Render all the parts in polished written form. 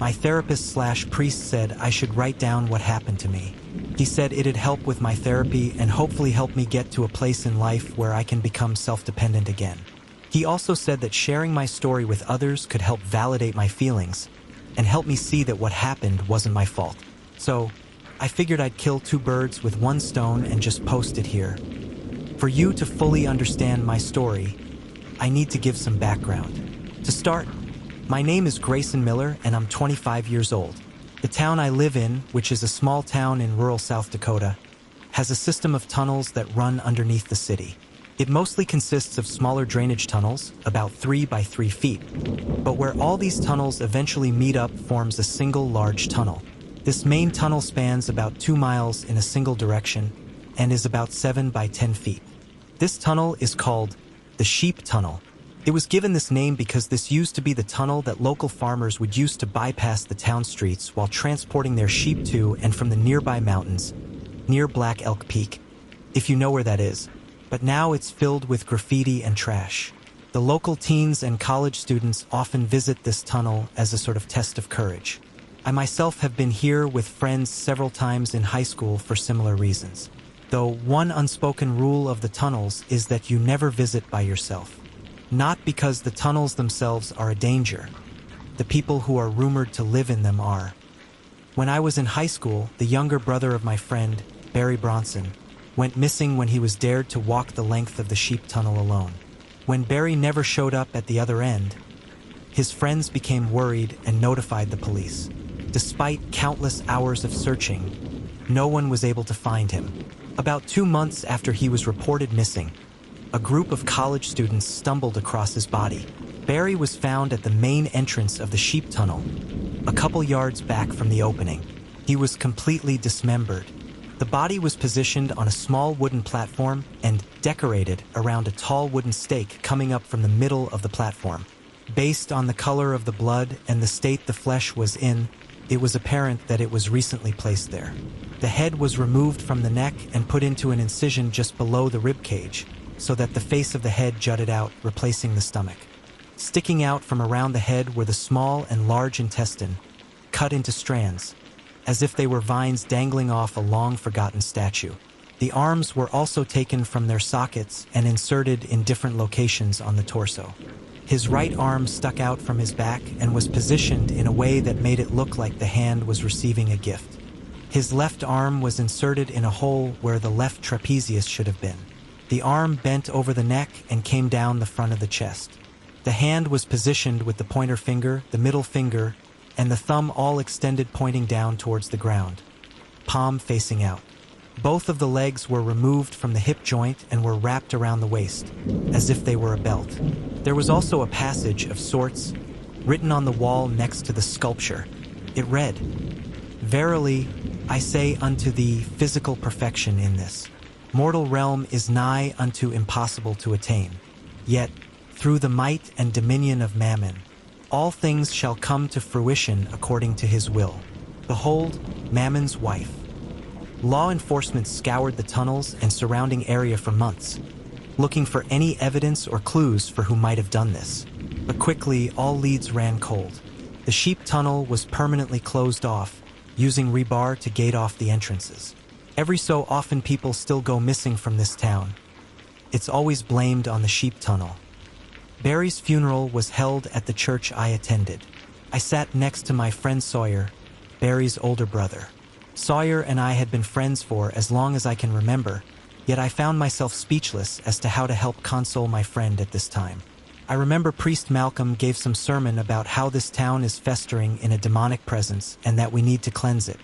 My therapist/priest said I should write down what happened to me. He said it'd help with my therapy and hopefully help me get to a place in life where I can become self-dependent again. He also said that sharing my story with others could help validate my feelings and help me see that what happened wasn't my fault. So, I figured I'd kill two birds with one stone and just post it here. For you to fully understand my story, I need to give some background. To start, my name is Grayson Miller and I'm 25 years old. The town I live in, which is a small town in rural South Dakota, has a system of tunnels that run underneath the city. It mostly consists of smaller drainage tunnels, about 3 by 3 feet. But where all these tunnels eventually meet up forms a single large tunnel. This main tunnel spans about 2 miles in a single direction and is about 7 by 10 feet. This tunnel is called the Sheep Tunnel. It was given this name because this used to be the tunnel that local farmers would use to bypass the town streets while transporting their sheep to and from the nearby mountains, near Black Elk Peak, if you know where that is. But now it's filled with graffiti and trash. The local teens and college students often visit this tunnel as a sort of test of courage. I myself have been here with friends several times in high school for similar reasons. Though one unspoken rule of the tunnels is that you never visit by yourself. Not because the tunnels themselves are a danger. The people who are rumored to live in them are. When I was in high school, the younger brother of my friend, Barry Bronson, went missing when he was dared to walk the length of the sheep tunnel alone. When Barry never showed up at the other end, his friends became worried and notified the police. Despite countless hours of searching, no one was able to find him. About 2 months after he was reported missing, a group of college students stumbled across his body. Barry was found at the main entrance of the sheep tunnel, a couple yards back from the opening. He was completely dismembered. The body was positioned on a small wooden platform and decorated around a tall wooden stake coming up from the middle of the platform. Based on the color of the blood and the state the flesh was in, it was apparent that it was recently placed there. The head was removed from the neck and put into an incision just below the rib cage, so that the face of the head jutted out, replacing the stomach. Sticking out from around the head were the small and large intestine, cut into strands, as if they were vines dangling off a long-forgotten statue. The arms were also taken from their sockets and inserted in different locations on the torso. His right arm stuck out from his back and was positioned in a way that made it look like the hand was receiving a gift. His left arm was inserted in a hole where the left trapezius should have been. The arm bent over the neck and came down the front of the chest. The hand was positioned with the pointer finger, the middle finger, and the thumb all extended pointing down towards the ground, palm facing out. Both of the legs were removed from the hip joint and were wrapped around the waist, as if they were a belt. There was also a passage of sorts written on the wall next to the sculpture. It read, "Verily, I say unto thee physical perfection in this. Mortal realm is nigh unto impossible to attain. Yet, through the might and dominion of Mammon, all things shall come to fruition according to his will. Behold, Mammon's wife." Law enforcement scoured the tunnels and surrounding area for months, looking for any evidence or clues for who might have done this. But quickly, all leads ran cold. The sheep tunnel was permanently closed off, using rebar to gate off the entrances. Every so often people still go missing from this town. It's always blamed on the sheep tunnel. Barry's funeral was held at the church I attended. I sat next to my friend Sawyer, Barry's older brother. Sawyer and I had been friends for as long as I can remember, yet I found myself speechless as to how to help console my friend at this time. I remember Priest Malcolm gave some sermon about how this town is festering in a demonic presence and that we need to cleanse it.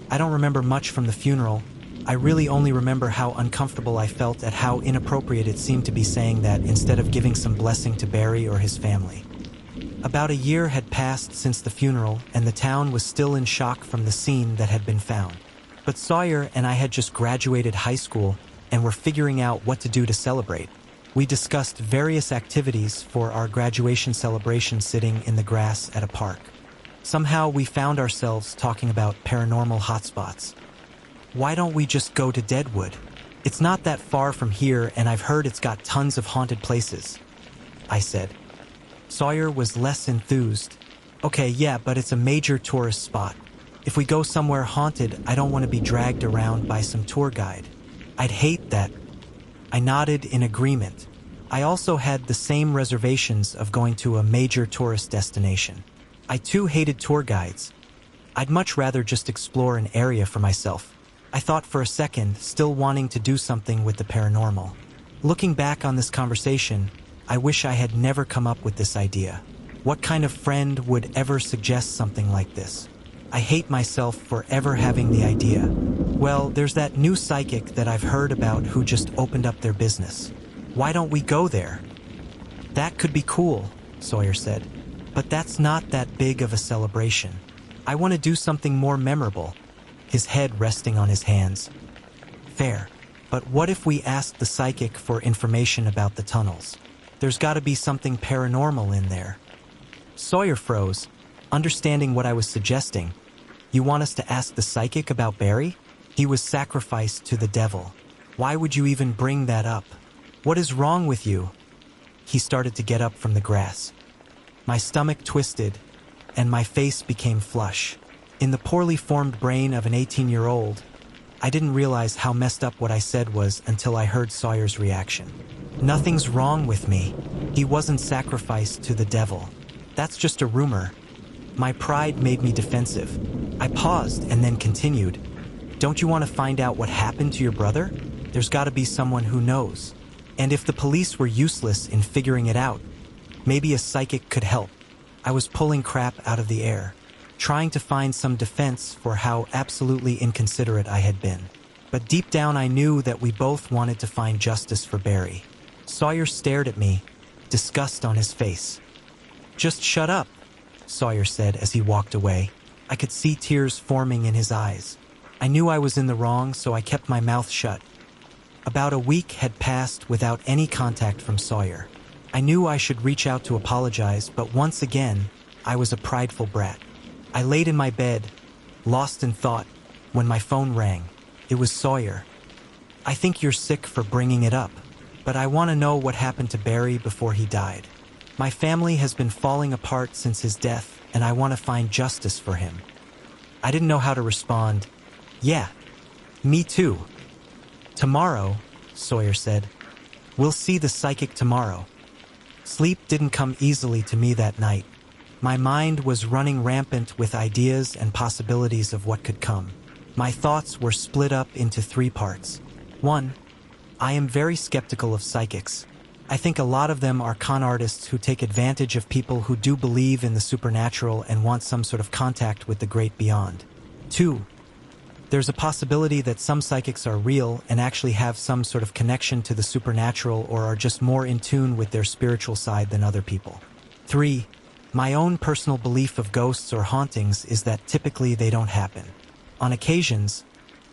I don't remember much from the funeral. I really only remember how uncomfortable I felt at how inappropriate it seemed to be saying that instead of giving some blessing to Barry or his family. About a year had passed since the funeral, and the town was still in shock from the scene that had been found. But Sawyer and I had just graduated high school and were figuring out what to do to celebrate. We discussed various activities for our graduation celebration sitting in the grass at a park. Somehow we found ourselves talking about paranormal hotspots. "Why don't we just go to Deadwood? It's not that far from here and I've heard it's got tons of haunted places," I said. Sawyer was less enthused. Okay, yeah, but it's a major tourist spot. If we go somewhere haunted, I don't want to be dragged around by some tour guide. I'd hate that. I nodded in agreement. I also had the same reservations of going to a major tourist destination. I too hated tour guides. I'd much rather just explore an area for myself. I thought for a second, still wanting to do something with the paranormal. Looking back on this conversation, I wish I had never come up with this idea. What kind of friend would ever suggest something like this? I hate myself for ever having the idea. Well, there's that new psychic that I've heard about who just opened up their business. Why don't we go there? That could be cool, Sawyer said. But that's not that big of a celebration. I want to do something more memorable. His head resting on his hands. Fair. But what if we asked the psychic for information about the tunnels? There's got to be something paranormal in there. Sawyer froze, understanding what I was suggesting. You want us to ask the psychic about Barry? He was sacrificed to the devil. Why would you even bring that up? What is wrong with you? He started to get up from the grass. My stomach twisted, and my face became flush. In the poorly formed brain of an 18-year-old, I didn't realize how messed up what I said was until I heard Sawyer's reaction. Nothing's wrong with me. He wasn't sacrificed to the devil. That's just a rumor. My pride made me defensive. I paused and then continued. Don't you want to find out what happened to your brother? There's got to be someone who knows. And if the police were useless in figuring it out, maybe a psychic could help. I was pulling crap out of the air, trying to find some defense for how absolutely inconsiderate I had been. But deep down I knew that we both wanted to find justice for Barry. Sawyer stared at me, disgust on his face. Just shut up, Sawyer said as he walked away. I could see tears forming in his eyes. I knew I was in the wrong, so I kept my mouth shut. About a week had passed without any contact from Sawyer. I knew I should reach out to apologize, but once again, I was a prideful brat. I laid in my bed, lost in thought, when my phone rang. It was Sawyer. I think you're sick for bringing it up, but I want to know what happened to Barry before he died. My family has been falling apart since his death, and I want to find justice for him. I didn't know how to respond. Yeah, me too. Tomorrow, Sawyer said. We'll see the psychic tomorrow. Sleep didn't come easily to me that night. My mind was running rampant with ideas and possibilities of what could come. My thoughts were split up into 3 parts. 1. I am very skeptical of psychics. I think a lot of them are con artists who take advantage of people who do believe in the supernatural and want some sort of contact with the great beyond. 2. There's a possibility that some psychics are real and actually have some sort of connection to the supernatural or are just more in tune with their spiritual side than other people. 3. My own personal belief of ghosts or hauntings is that typically they don't happen. On occasions,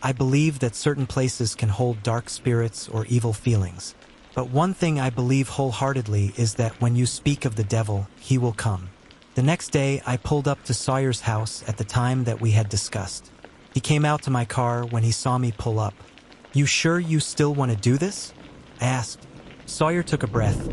I believe that certain places can hold dark spirits or evil feelings. But one thing I believe wholeheartedly is that when you speak of the devil, he will come. The next day, I pulled up to Sawyer's house at the time that we had discussed. He came out to my car when he saw me pull up. You sure you still want to do this? I asked. Sawyer took a breath.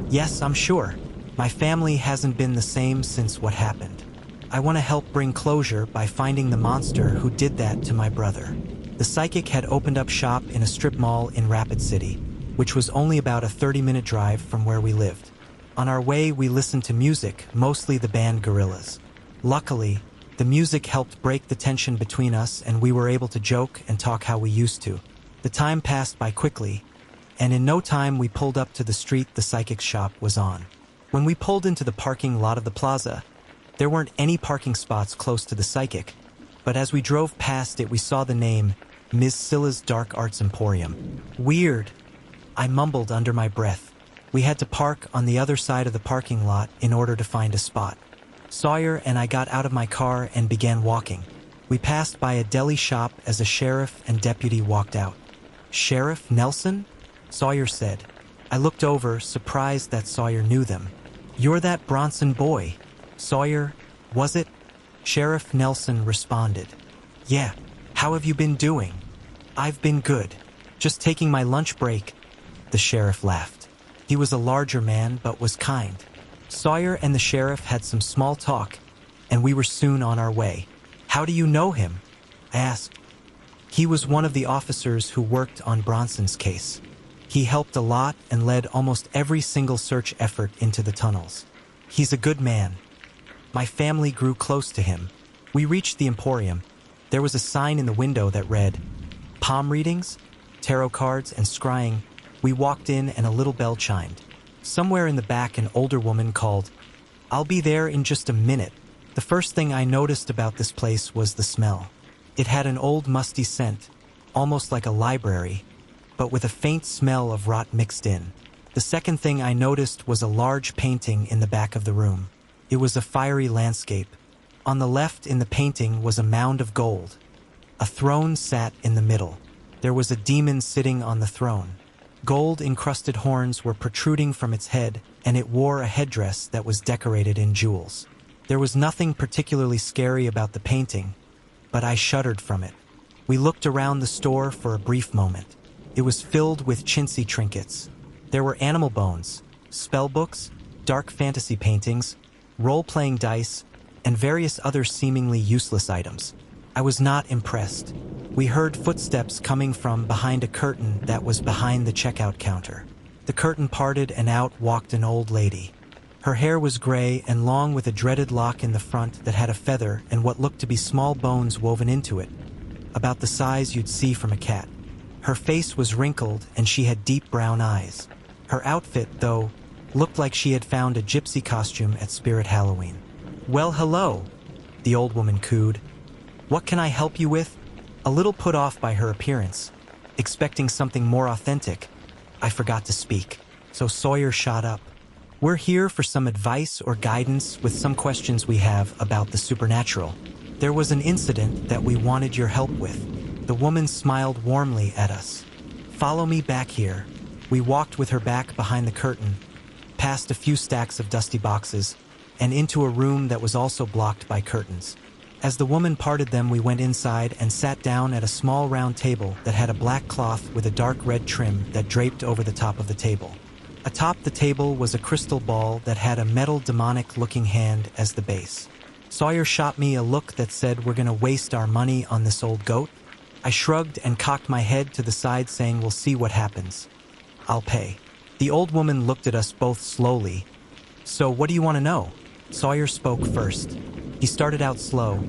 Yes, I'm sure. My family hasn't been the same since what happened. I want to help bring closure by finding the monster who did that to my brother. The psychic had opened up shop in a strip mall in Rapid City, which was only about a 30-minute drive from where we lived. On our way, we listened to music, mostly the band Gorillaz. Luckily, the music helped break the tension between us and we were able to joke and talk how we used to. The time passed by quickly, and in no time we pulled up to the street the psychic's shop was on. When we pulled into the parking lot of the plaza, there weren't any parking spots close to the psychic, but as we drove past it we saw the name Ms. Scylla's Dark Arts Emporium. Weird, I mumbled under my breath. We had to park on the other side of the parking lot in order to find a spot. Sawyer and I got out of my car and began walking. We passed by a deli shop as a sheriff and deputy walked out. Sheriff Nelson? Sawyer said. I looked over, surprised that Sawyer knew them. You're that Bronson boy. Sawyer, was it? Sheriff Nelson responded. Yeah, how have you been doing? I've been good. Just taking my lunch break. The sheriff laughed. He was a larger man, but was kind. Sawyer and the sheriff had some small talk, and we were soon on our way. "How do you know him?" I asked. "He was one of the officers who worked on Bronson's case. He helped a lot and led almost every single search effort into the tunnels. He's a good man." My family grew close to him. We reached the Emporium. There was a sign in the window that read, "Palm readings, tarot cards, and scrying." We walked in and a little bell chimed. Somewhere in the back, an older woman called, "I'll be there in just a minute." The first thing I noticed about this place was the smell. It had an old musty scent, almost like a library, but with a faint smell of rot mixed in. The second thing I noticed was a large painting in the back of the room. It was a fiery landscape. On the left in the painting was a mound of gold. A throne sat in the middle. There was a demon sitting on the throne. Gold-encrusted horns were protruding from its head, and it wore a headdress that was decorated in jewels. There was nothing particularly scary about the painting, but I shuddered from it. We looked around the store for a brief moment. It was filled with chintzy trinkets. There were animal bones, spell books, dark fantasy paintings, role-playing dice, and various other seemingly useless items. I was not impressed. We heard footsteps coming from behind a curtain that was behind the checkout counter. The curtain parted and out walked an old lady. Her hair was gray and long with a dreaded lock in the front that had a feather and what looked to be small bones woven into it, about the size you'd see from a cat. Her face was wrinkled and she had deep brown eyes. Her outfit, though, looked like she had found a gypsy costume at Spirit Halloween. "Well, hello," the old woman cooed. "What can I help you with?" A little put off by her appearance, expecting something more authentic, I forgot to speak, so Sawyer shot up. "We're here for some advice or guidance with some questions we have about the supernatural. There was an incident that we wanted your help with." The woman smiled warmly at us. "Follow me back here." We walked with her back behind the curtain, past a few stacks of dusty boxes, and into a room that was also blocked by curtains. As the woman parted them, we went inside and sat down at a small round table that had a black cloth with a dark red trim that draped over the top of the table. Atop the table was a crystal ball that had a metal demonic-looking hand as the base. Sawyer shot me a look that said, "We're gonna waste our money on this old goat?" I shrugged and cocked my head to the side, saying, "We'll see what happens. I'll pay." The old woman looked at us both slowly. "So what do you want to know?" Sawyer spoke first. He started out slow.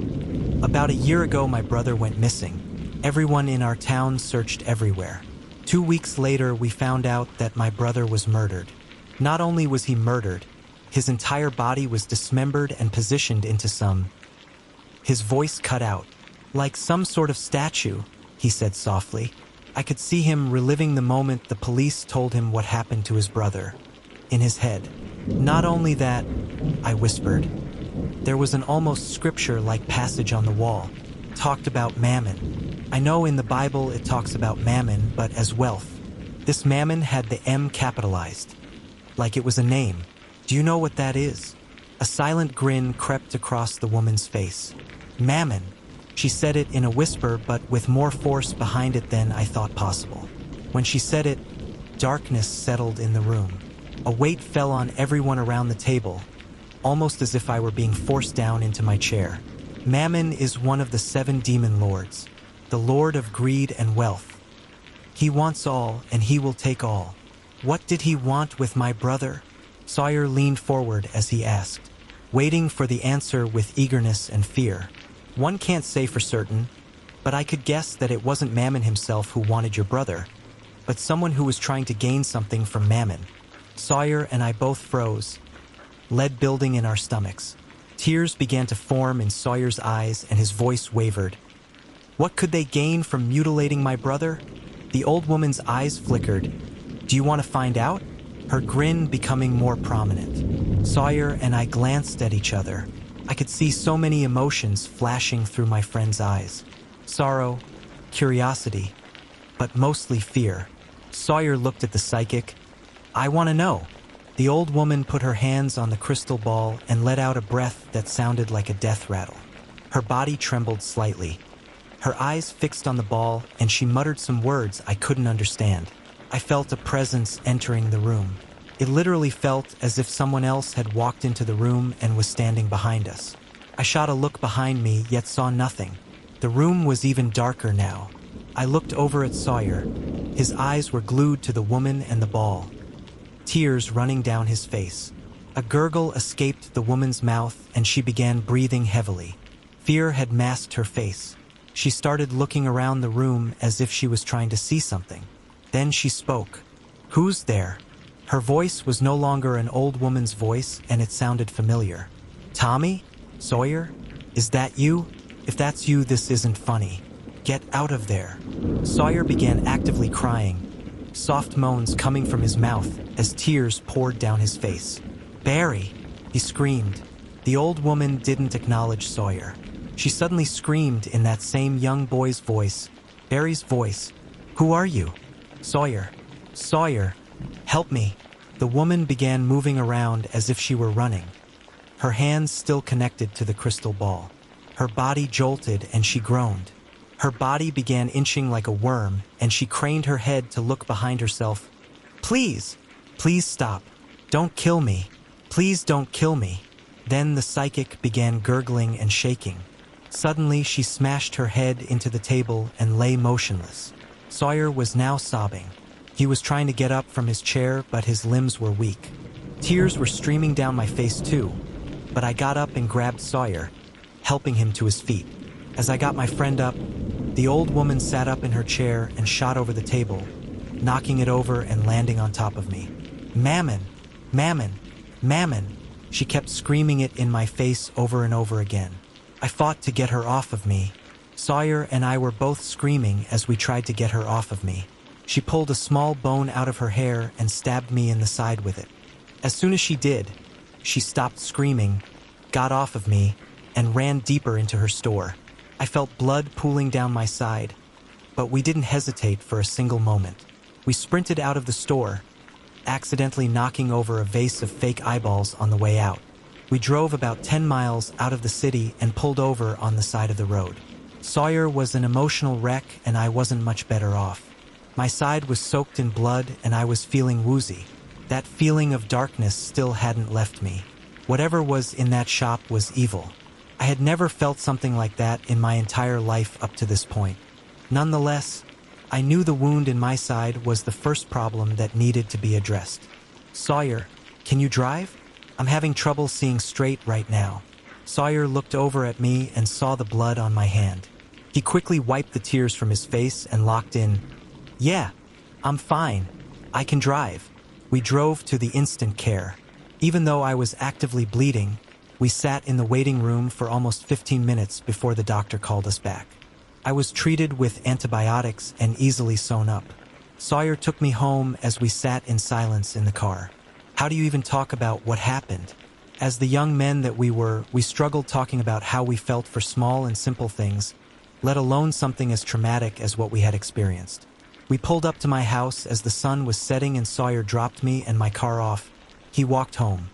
"About a year ago, my brother went missing. Everyone in our town searched everywhere. 2 weeks later, we found out that my brother was murdered. Not only was he murdered, his entire body was dismembered and positioned into some..." His voice cut out. "Like some sort of statue," he said softly. I could see him reliving the moment the police told him what happened to his brother. In his head. "Not only that," I whispered. There was an almost scripture-like passage on the wall. Talked about mammon. I know in the Bible it talks about mammon, but as wealth. This mammon had the M capitalized. Like it was a name. "Do you know what that is?" A silent grin crept across the woman's face. "Mammon." She said it in a whisper, but with more force behind it than I thought possible. When she said it, darkness settled in the room. A weight fell on everyone around the table, almost as if I were being forced down into my chair. Mammon is one of the 7 demon lords, the lord of greed and wealth. He wants all, and he will take all. What did he want with my brother? Sawyer leaned forward as he asked, waiting for the answer with eagerness and fear. "One can't say for certain, but I could guess that it wasn't Mammon himself who wanted your brother, but someone who was trying to gain something from Mammon." Sawyer and I both froze, lead building in our stomachs. Tears began to form in Sawyer's eyes and his voice wavered. "What could they gain from mutilating my brother?" The old woman's eyes flickered. "Do you want to find out?" Her grin becoming more prominent. Sawyer and I glanced at each other. I could see so many emotions flashing through my friend's eyes. Sorrow, curiosity, but mostly fear. Sawyer looked at the psychic. "I want to know." The old woman put her hands on the crystal ball and let out a breath that sounded like a death rattle. Her body trembled slightly. Her eyes fixed on the ball, and she muttered some words I couldn't understand. I felt a presence entering the room. It literally felt as if someone else had walked into the room and was standing behind us. I shot a look behind me, yet saw nothing. The room was even darker now. I looked over at Sawyer. His eyes were glued to the woman and the ball, tears running down his face. A gurgle escaped the woman's mouth and she began breathing heavily. Fear had masked her face. She started looking around the room as if she was trying to see something. Then she spoke. "Who's there?" Her voice was no longer an old woman's voice, and it sounded familiar. "Tommy? Sawyer? Is that you? If that's you, this isn't funny. Get out of there." Sawyer began actively crying, soft moans coming from his mouth as tears poured down his face. "Barry!" he screamed. The old woman didn't acknowledge Sawyer. She suddenly screamed in that same young boy's voice, Barry's voice. "Who are you?" "Sawyer. Sawyer. Help me." The woman began moving around as if she were running, her hands still connected to the crystal ball. Her body jolted and she groaned. Her body began inching like a worm, and she craned her head to look behind herself. "Please! Please stop. Don't kill me. Please don't kill me." Then the psychic began gurgling and shaking. Suddenly, she smashed her head into the table and lay motionless. Sawyer was now sobbing. He was trying to get up from his chair, but his limbs were weak. Tears were streaming down my face too, but I got up and grabbed Sawyer, helping him to his feet. As I got my friend up, the old woman sat up in her chair and shot over the table, knocking it over and landing on top of me. "Mammon! Mammon! Mammon!" She kept screaming it in my face over and over again. I fought to get her off of me. Sawyer and I were both screaming as we tried to get her off of me. She pulled a small bone out of her hair and stabbed me in the side with it. As soon as she did, she stopped screaming, got off of me, and ran deeper into her store. I felt blood pooling down my side, but we didn't hesitate for a single moment. We sprinted out of the store, accidentally knocking over a vase of fake eyeballs on the way out. We drove about 10 miles out of the city and pulled over on the side of the road. Sawyer was an emotional wreck and I wasn't much better off. My side was soaked in blood and I was feeling woozy. That feeling of darkness still hadn't left me. Whatever was in that shop was evil. I had never felt something like that in my entire life up to this point. Nonetheless, I knew the wound in my side was the first problem that needed to be addressed. "Sawyer, can you drive? I'm having trouble seeing straight right now." Sawyer looked over at me and saw the blood on my hand. He quickly wiped the tears from his face and locked in, "Yeah, I'm fine. I can drive." We drove to the instant care. Even though I was actively bleeding, we sat in the waiting room for almost 15 minutes before the doctor called us back. I was treated with antibiotics and easily sewn up. Sawyer took me home as we sat in silence in the car. How do you even talk about what happened? As the young men that we were, we struggled talking about how we felt for small and simple things, let alone something as traumatic as what we had experienced. We pulled up to my house as the sun was setting and Sawyer dropped me and my car off. He walked home.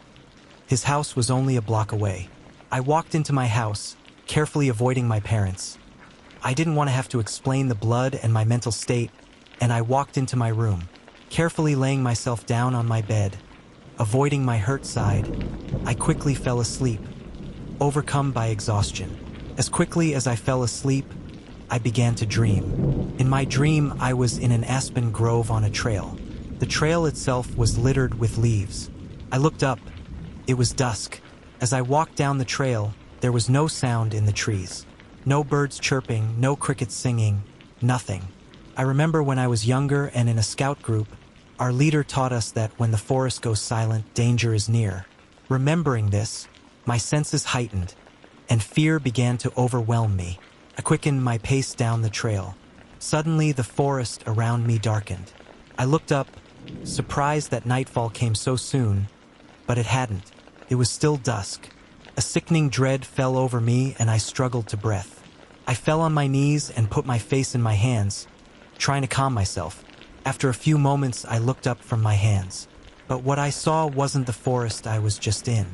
His house was only a block away. I walked into my house, carefully avoiding my parents. I didn't want to have to explain the blood and my mental state, and I walked into my room, carefully laying myself down on my bed. Avoiding my hurt side, I quickly fell asleep, overcome by exhaustion. As quickly as I fell asleep, I began to dream. In my dream, I was in an aspen grove on a trail. The trail itself was littered with leaves. I looked up. It was dusk. As I walked down the trail, there was no sound in the trees. No birds chirping, no crickets singing, nothing. I remember when I was younger and in a scout group, our leader taught us that when the forest goes silent, danger is near. Remembering this, my senses heightened, and fear began to overwhelm me. I quickened my pace down the trail. Suddenly, the forest around me darkened. I looked up, surprised that nightfall came so soon, but it hadn't. It was still dusk. A sickening dread fell over me, and I struggled to breath. I fell on my knees and put my face in my hands, trying to calm myself. After a few moments, I looked up from my hands. But what I saw wasn't the forest I was just in.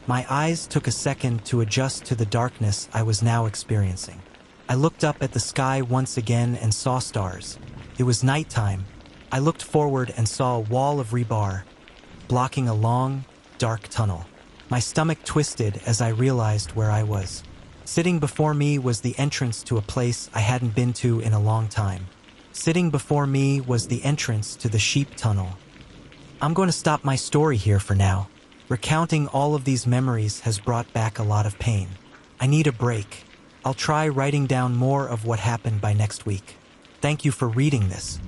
My eyes took a second to adjust to the darkness I was now experiencing. I looked up at the sky once again and saw stars. It was nighttime. I looked forward and saw a wall of rebar, blocking a long, dark tunnel. My stomach twisted as I realized where I was. Sitting before me was the entrance to a place I hadn't been to in a long time. Sitting before me was the entrance to the sheep tunnel. I'm going to stop my story here for now. Recounting all of these memories has brought back a lot of pain. I need a break. I'll try writing down more of what happened by next week. Thank you for reading this.